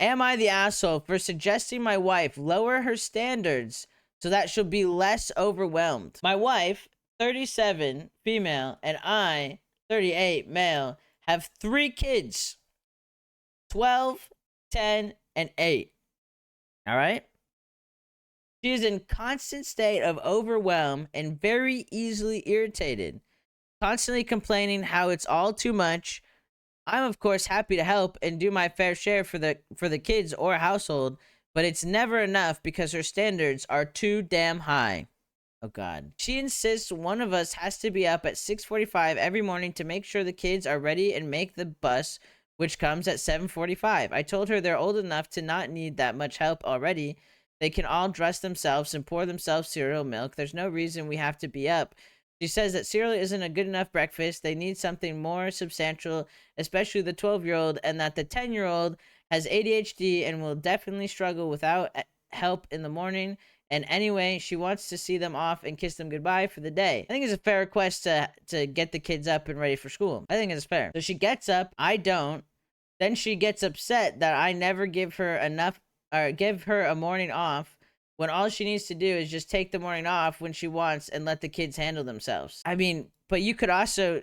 Am I the asshole for suggesting my wife lower her standards so that she'll be less overwhelmed? My wife, 37, female, and I, 38, male, have 3 kids, 12, 10, and 8. All right? She is in constant state of overwhelm and very easily irritated, constantly complaining how it's all too much. I'm of course happy to help and do my fair share for the kids or household, but it's never enough because her standards are too damn high. Oh god. She insists one of us has to be up at 6:45 every morning to make sure the kids are ready and make the bus, which comes at 7:45. I told her they're old enough to not need that much help already. They can all dress themselves and pour themselves cereal milk. There's no reason we have to be up. She says that cereal isn't a good enough breakfast. They need something more substantial, especially the 12-year-old, and that the 10-year-old has ADHD and will definitely struggle without help in the morning. And anyway, she wants to see them off and kiss them goodbye for the day. I think it's a fair request to get the kids up and ready for school. I think it's fair. So she gets up, I don't. Then she gets upset that I never give her enough or give her a morning off when all she needs to do is just take the morning off when she wants and let the kids handle themselves. I mean, but you could also,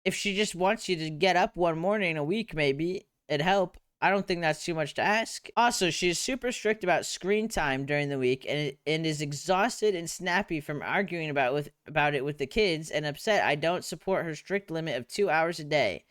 if she just wants you to get up one morning a week, maybe it'd help. I don't think that's too much to ask. Also, she is super strict about screen time during the week and is exhausted and snappy from arguing about it with the kids and upset I don't support her strict limit of 2 hours a day.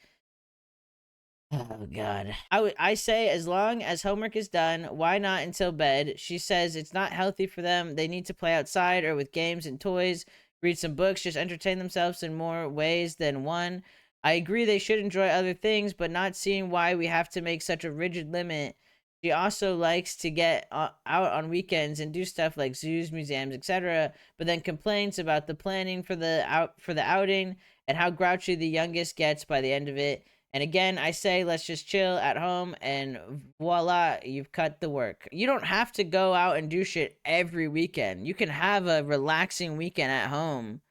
Oh god. I say as long as homework is done, why not until bed? She says it's not healthy for them. They need to play outside or with games and toys, read some books, just entertain themselves in more ways than one. I agree they should enjoy other things, but not seeing why we have to make such a rigid limit. She also likes to get out on weekends and do stuff like zoos, museums, etc., but then complains about the planning for the outing and how grouchy the youngest gets by the end of it. And again, I say let's just chill at home and voila, you've cut the work. You don't have to go out and do shit every weekend. You can have a relaxing weekend at home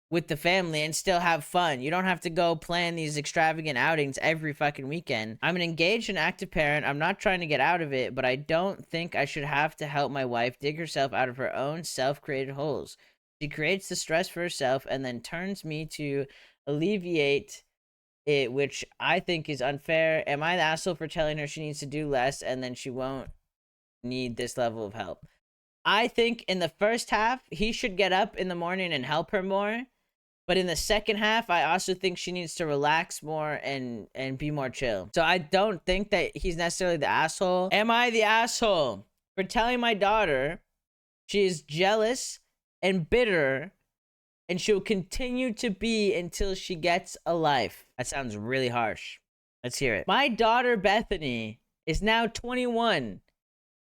with the family and still have fun. You don't have to go plan these extravagant outings every fucking weekend. I'm an engaged and active parent. I'm not trying to get out of it, but I don't think I should have to help my wife dig herself out of her own self-created holes. She creates the stress for herself and then turns me to alleviate it, which I think is unfair. Am I the asshole for telling her she needs to do less and then she won't need this level of help? I think in the first half, he should get up in the morning and help her more. But in the second half, I also think she needs to relax more and be more chill. So I don't think that he's necessarily the asshole. Am I the asshole for telling my daughter she is jealous and bitter and she'll continue to be until she gets a life? That sounds really harsh. Let's hear it. My daughter Bethany is now 21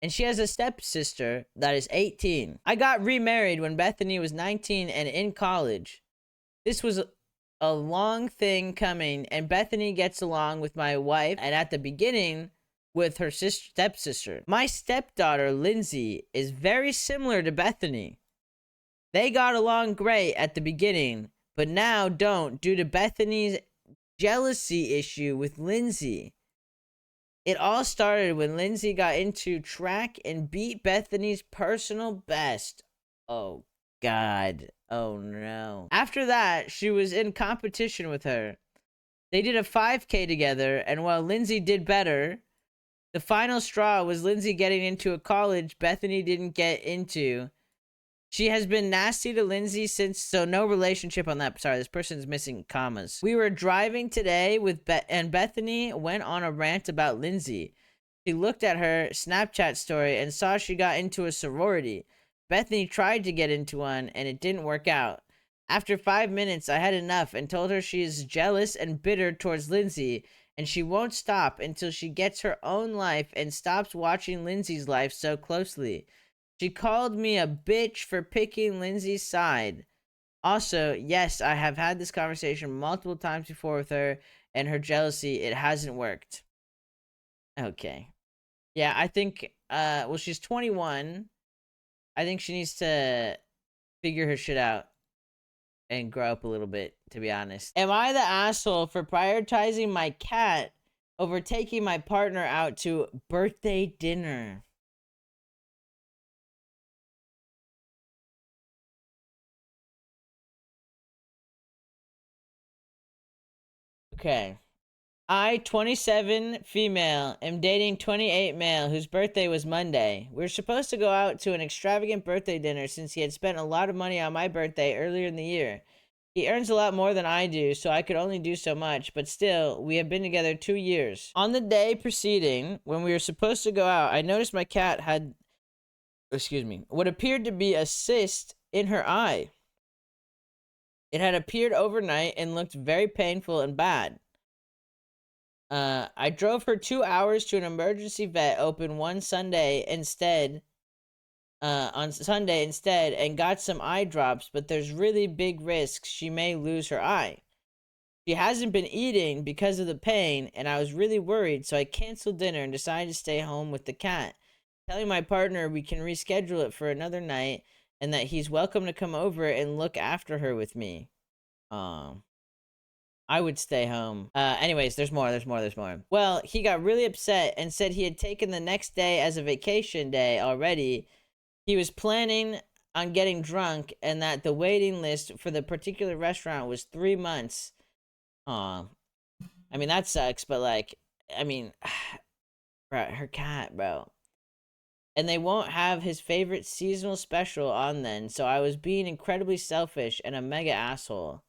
and she has a stepsister that is 18. I got remarried when Bethany was 19 and in college. This was a long thing coming, and Bethany gets along with my wife and at the beginning with her stepsister. My stepdaughter Lindsay is very similar to Bethany. They got along great at the beginning, but now don't due to Bethany's jealousy issue with Lindsay. It all started when Lindsay got into track and beat Bethany's personal best. Oh god. Oh no. After that, she was in competition with her. They did a 5K together, and while Lindsay did better, the final straw was Lindsay getting into a college Bethany didn't get into. She has been nasty to Lindsay since, so no relationship on that. Sorry, this person's missing commas. We were driving today with and Bethany went on a rant about Lindsay. She looked at her Snapchat story and saw she got into a sorority. Bethany tried to get into one and it didn't work out. After 5 minutes, I had enough and told her she is jealous and bitter towards Lindsay and she won't stop until she gets her own life and stops watching Lindsay's life so closely. She called me a bitch for picking Lindsay's side. Also, yes, I have had this conversation multiple times before with her and her jealousy. It hasn't worked. Okay. Yeah, I think, well, she's 21. I think she needs to figure her shit out and grow up a little bit, to be honest. Am I the asshole for prioritizing my cat over taking my partner out to birthday dinner. Okay. I, 27 female, am dating 28 male whose birthday was Monday. We were supposed to go out to an extravagant birthday dinner since he had spent a lot of money on my birthday earlier in the year. He earns a lot more than I do, so I could only do so much, but still, we have been together 2 years. On the day preceding, when we were supposed to go out, I noticed my cat had, what appeared to be a cyst in her eye. It had appeared overnight and looked very painful and bad. I drove her 2 hours to an emergency vet open on Sunday instead, and got some eye drops, but there's really big risks she may lose her eye. She hasn't been eating because of the pain, and I was really worried, so I canceled dinner and decided to stay home with the cat, telling my partner we can reschedule it for another night and that he's welcome to come over and look after her with me. I would stay home. Anyways, there's more. Well, he got really upset and said he had taken the next day as a vacation day already. He was planning on getting drunk and that the waiting list for the particular restaurant was 3 months. Aw. I mean, that sucks, but like, I mean, bro, her cat, bro. And they won't have his favorite seasonal special on then, so I was being incredibly selfish and a mega asshole.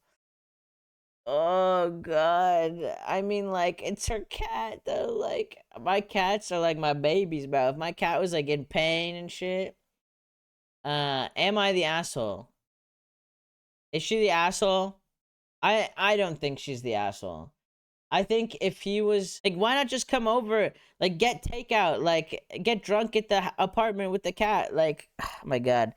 Oh god. I mean, like, it's her cat though. Like, my cats are like my babies, bro. If my cat was like in pain and shit, am I the asshole? Is she the asshole? I don't think she's the asshole. I think if he was like, why not just come over, like, get takeout, like, get drunk at the apartment with the cat, like, oh my god.